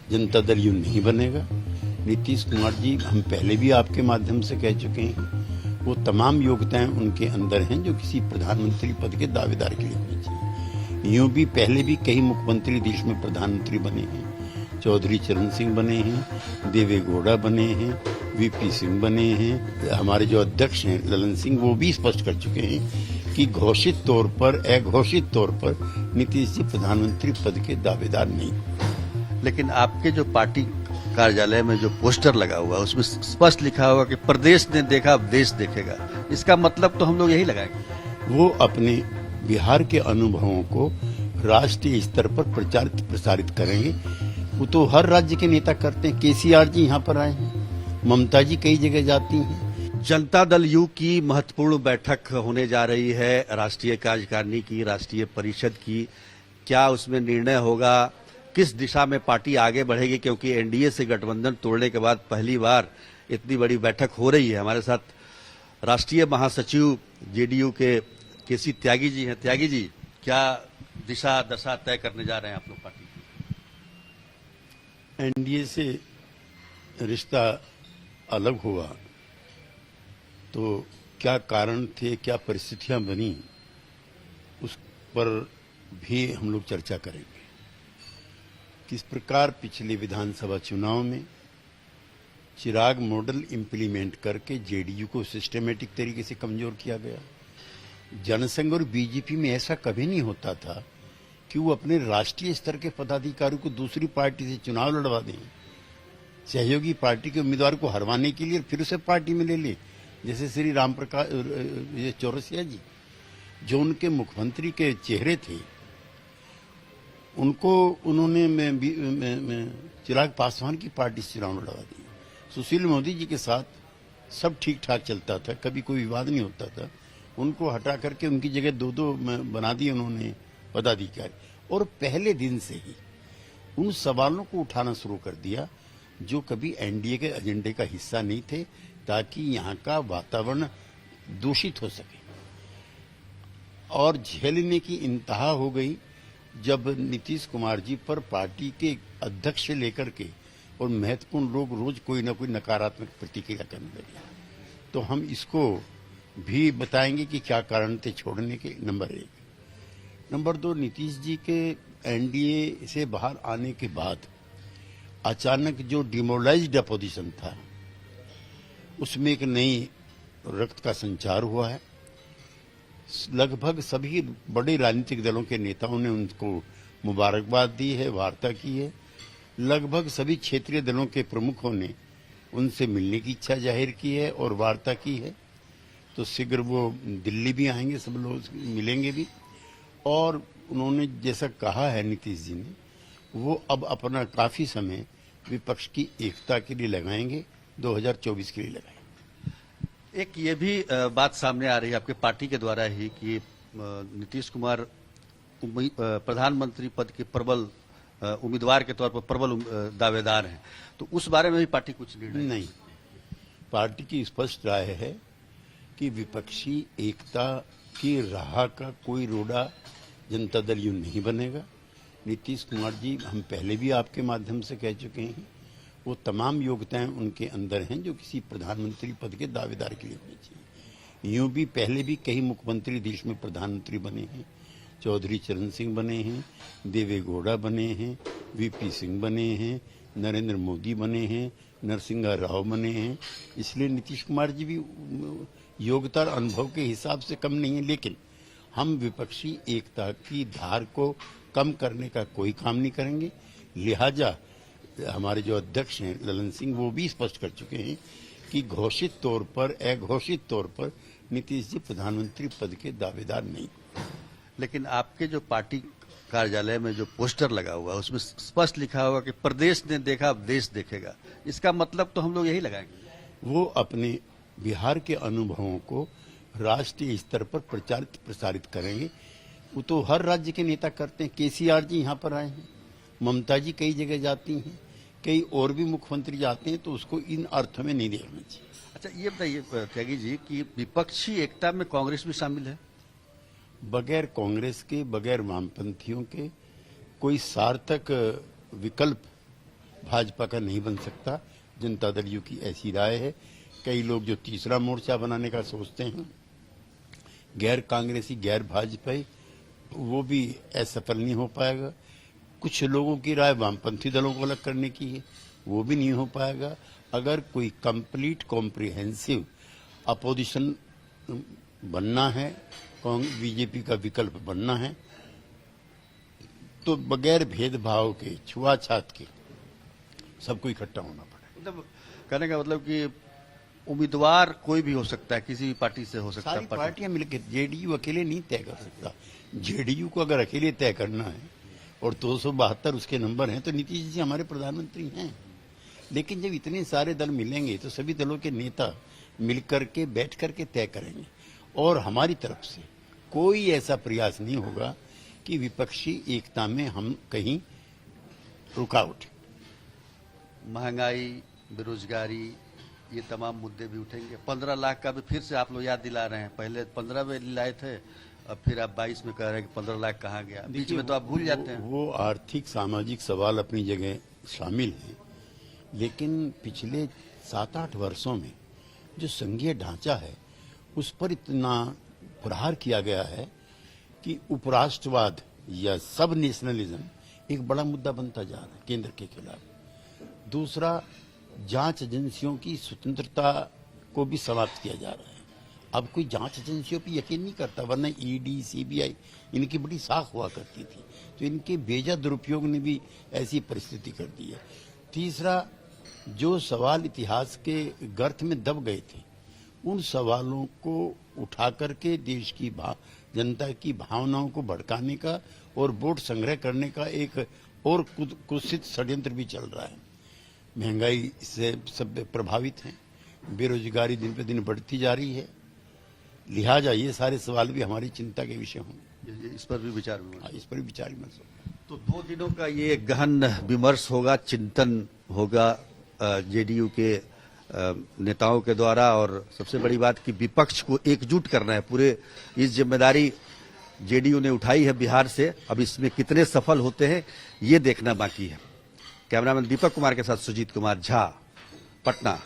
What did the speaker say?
जनता दल यूं नहीं बनेगा। नीतीश कुमार जी, हम पहले भी आपके माध्यम से कह चुके हैं, वो तमाम योग्यताएं उनके अंदर हैं जो किसी प्रधानमंत्री पद के दावेदार के लिए होनी चाहिए। यूं भी पहले भी कई मुख्यमंत्री देश में प्रधानमंत्री बने हैं। चौधरी चरण सिंह बने हैं, देवे गौड़ा बने हैं, वीपी सिंह बने हैं। हमारे जो अध्यक्ष हैं ललन सिंह, वो भी स्पष्ट कर चुके हैं कि घोषित तौर पर, अघोषित तौर पर नीतीश जी प्रधानमंत्री पद के दावेदार नहीं। लेकिन आपके जो पार्टी कार्यालय में जो पोस्टर लगा हुआ है उसमें स्पष्ट लिखा हुआ कि प्रदेश ने देखा अब देश देखेगा। इसका मतलब तो हम लोग यही लगाएंगे। वो अपने बिहार के अनुभवों को राष्ट्रीय स्तर पर प्रचारित प्रसारित करेंगे। वो तो हर राज्य के नेता करते हैं। केसीआर जी यहाँ पर आए हैं, ममता जी कई जगह जाती हैं। जनता दल यू की महत्वपूर्ण बैठक होने जा रही है, राष्ट्रीय कार्यकारिणी की, राष्ट्रीय परिषद की। क्या उसमें निर्णय होगा, किस दिशा में पार्टी आगे बढ़ेगी? क्योंकि एनडीए से गठबंधन तोड़ने के बाद पहली बार इतनी बड़ी बैठक हो रही है। हमारे साथ राष्ट्रीय महासचिव जेडीयू के केसी त्यागी जी हैं। त्यागी जी, क्या दिशा दशा तय करने जा रहे हैं आप लोग पार्टी? एनडीए से रिश्ता अलग हुआ तो क्या कारण थे, क्या परिस्थितियां बनी, उस पर भी हम लोग चर्चा करेंगे। किस प्रकार पिछले विधानसभा चुनाव में चिराग मॉडल इंप्लीमेंट करके जेडीयू को सिस्टमेटिक तरीके से कमजोर किया गया। जनसंघ और बीजेपी में ऐसा कभी नहीं होता था कि वो अपने राष्ट्रीय स्तर के पदाधिकारियों को दूसरी पार्टी से चुनाव लड़वा दें, सहयोगी पार्टी के उम्मीदवार को हरवाने के लिए फिर उसे पार्टी में ले ले। जैसे श्री राम प्रकाश चौरसिया जी, जो उनके मुख्यमंत्री के चेहरे थे, उनको उन्होंने चिराग पासवान की पार्टी से चुनाव लड़वा दी। सुशील मोदी जी के साथ सब ठीक ठाक चलता था, कभी कोई विवाद नहीं होता था। उनको हटा करके उनकी जगह दो बना दिए उन्होंने पदाधिकारी, और पहले दिन से ही उन सवालों को उठाना शुरू कर दिया जो कभी एनडीए के एजेंडे का हिस्सा नहीं थे, ताकि यहाँ का वातावरण दूषित हो सके। और झेलने की इंतहा हो गई जब नीतीश कुमार जी पर पार्टी के अध्यक्ष से लेकर के और महत्वपूर्ण लोग रोज कोई ना कोई नकारात्मक प्रतिक्रिया करने लगे। तो हम इसको भी बताएंगे कि क्या कारण थे छोड़ने के, नंबर 1। नंबर 2, नीतीश जी के एनडीए से बाहर आने के बाद अचानक जो डिमोरलाइज्ड अपोजिशन था, उसमें एक नई रक्त का संचार हुआ है। लगभग सभी बड़े राजनीतिक दलों के नेताओं ने उनको मुबारकबाद दी है, वार्ता की है। लगभग सभी क्षेत्रीय दलों के प्रमुखों ने उनसे मिलने की इच्छा जाहिर की है और वार्ता की है। तो शीघ्र वो दिल्ली भी आएंगे, सब लोग मिलेंगे भी। और उन्होंने जैसा कहा है नीतीश जी ने, वो अब अपना काफी समय विपक्ष की एकता के लिए लगाएंगे, 2024 के लिए लगाएंगे। एक ये भी बात सामने आ रही है आपके पार्टी के द्वारा ही कि नीतीश कुमार प्रधानमंत्री पद के प्रबल उम्मीदवार के तौर पर प्रबल दावेदार हैं। तो उस बारे में भी पार्टी कुछ निर्णय नहीं। पार्टी की स्पष्ट राय है कि विपक्षी एकता की राह का कोई रोड़ा जनता दल यूं नहीं बनेगा। नीतीश कुमार जी, हम पहले भी आपके माध्यम से कह चुके हैं, वो तमाम योग्यताएं उनके अंदर हैं जो किसी प्रधानमंत्री पद के दावेदार के लिए होनी चाहिए। यूं भी पहले भी कई मुख्यमंत्री देश में प्रधानमंत्री बने हैं। चौधरी चरण सिंह बने हैं, देवे गौड़ा बने हैं, वीपी सिंह बने हैं, नरेंद्र मोदी बने हैं, नरसिंह राव बने हैं। इसलिए नीतीश कुमार जी भी योग्यता और अनुभव के हिसाब से कम नहीं है। लेकिन हम विपक्षी एकता की धार को कम करने का कोई काम नहीं करेंगे। लिहाजा हमारे जो अध्यक्ष हैं ललन सिंह, वो भी स्पष्ट कर चुके हैं कि घोषित तौर पर, अघोषित तौर पर नीतीश जी प्रधानमंत्री पद के दावेदार नहीं। लेकिन आपके जो पार्टी कार्यालय में जो पोस्टर लगा हुआ है उसमें स्पष्ट लिखा हुआ कि प्रदेश ने देखा अब देश देखेगा। इसका मतलब तो हम लोग यही लगाएंगे। वो अपने बिहार के अनुभवों को राष्ट्रीय स्तर पर प्रचारित प्रसारित करेंगे। वो तो हर राज्य के नेता करते हैं। केसीआर जी यहाँ पर आए हैं, ममता जी कई जगह जाती हैं, कई और भी मुख्यमंत्री जाते हैं। तो उसको इन अर्थों में नहीं देखना चाहिए। अच्छा, ये बताइए त्यागी जी कि विपक्षी एकता में कांग्रेस भी शामिल है? बगैर कांग्रेस के, बगैर वामपंथियों के कोई सार्थक विकल्प भाजपा का नहीं बन सकता। जनता दल यू की ऐसी राय है। कई लोग जो तीसरा मोर्चा बनाने का सोचते हैं, गैर कांग्रेसी गैर भाजपाई, वो भी असफल नहीं हो पाएगा। कुछ लोगों की राय वामपंथी दलों को अलग करने की है, वो भी नहीं हो पाएगा। अगर कोई कंप्लीट कॉम्प्रिहेंसिव अपोजिशन बनना है, बीजेपी का विकल्प बनना है, तो बगैर भेदभाव के, छुआछात के सबको इकट्ठा होना पड़ेगा। मतलब कहने का मतलब कि उम्मीदवार कोई भी हो सकता है, किसी भी पार्टी से हो सकता है। सारी पार्टियां मिलकर, जेडीयू अकेले नहीं तय कर सकता। जेडीयू को अगर अकेले तय करना है और 272 उसके नंबर हैं, तो नीतीश जी हमारे प्रधानमंत्री हैं। लेकिन जब इतने सारे दल मिलेंगे तो सभी दलों के नेता मिलकर के बैठ करके तय करेंगे। और हमारी तरफ से कोई ऐसा प्रयास नहीं होगा कि विपक्षी एकता में हम कहीं रुकावट। महंगाई, बेरोजगारी, ये तमाम मुद्दे भी उठेंगे। 15 लाख का भी फिर से आप लोग याद दिला रहे हैं। पहले 15 में लाए थे, अब फिर आप 22 में कह रहे हैं कि 15 लाख कहाँ गया। बीच में तो आप भूल जाते हैं। वो आर्थिक सामाजिक सवाल अपनी जगह शामिल हैं, लेकिन पिछले 7-8 वर्षों में जो संघीय ढांचा है उस पर इतना प्रहार किया गया है कि उपराष्ट्रवाद या सब नेशनलिज्म एक बड़ा मुद्दा बनता जा रहा है केंद्र के खिलाफ। दूसरा, जांच एजेंसियों की स्वतंत्रता को भी समाप्त किया जा रहा है। अब कोई जांच एजेंसियों पर यकीन नहीं करता, वरना ईडी, सीबीआई इनकी बड़ी साख हुआ करती थी, तो इनके बेजा दुरुपयोग ने भी ऐसी परिस्थिति कर दी है। तीसरा, जो सवाल इतिहास के गर्त में दब गए थे, उन सवालों को उठा करके देश की जनता की भावनाओं को भड़काने का और वोट संग्रह करने का एक और कुत्सित षड्यंत्र भी चल रहा है। महंगाई से सब प्रभावित हैं, बेरोजगारी दिन पे दिन बढ़ती जा रही है, लिहाजा ये सारे सवाल भी हमारी चिंता के विषय होंगे। इस पर भी विचार विमर्श। इस पर भी विचार विमर्श होगा। तो 2 दिनों का ये गहन विमर्श होगा, चिंतन होगा जेडीयू के नेताओं के द्वारा। और सबसे बड़ी बात कि विपक्ष को एकजुट करना है। पूरे इस जिम्मेदारी जेडीयू ने उठाई है बिहार से। अब इसमें कितने सफल होते हैं ये देखना बाकी है। कैमरामैन दीपक कुमार के साथ सुजीत कुमार झा, पटना।